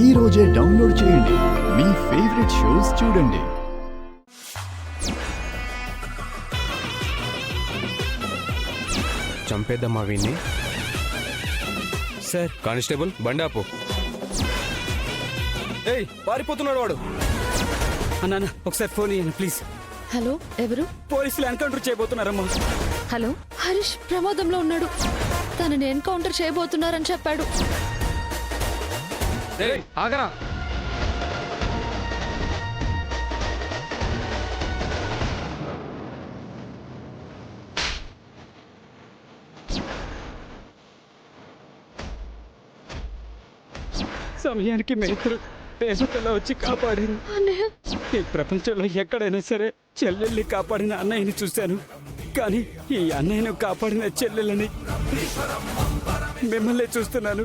ఈ రోజే డౌన్లోడ్ చేయండి. మీ ఫేవరెట్ షోస్ చూడండి. చంపేద్దామా వీణ్ణి? సార్ కానిస్టేబుల్ బండాపు. ఏయ్ పారిపోతున్నాడు వాడు. అన్నా ఒకసారి ఫోన్ ఇయ్యండి ప్లీజ్. హలో, ఎవరు? పోలీసులు ఎన్కౌంటర్ చేయబోతున్నారమ్మా. హలో, హరీష్ ప్రమాదంలో ఉన్నాడు. తనని ఎన్కౌంటర్ చేయబోతున్నారని చెప్పాడు. ఏయ్ ఆగరా. సమయానికి మేతులు పేసుకల్లా వచ్చి కాపాడారు. అన్నయ్య, ఈ ప్రపంచంలో ఎక్కడైనా సరే చెల్లెల్ని కాపాడిన అన్నయ్యని చూశాను, కానీ ఈ అన్నయ్యను కాపాడిన చెల్లెలని మిమ్మల్ని చూస్తున్నాను.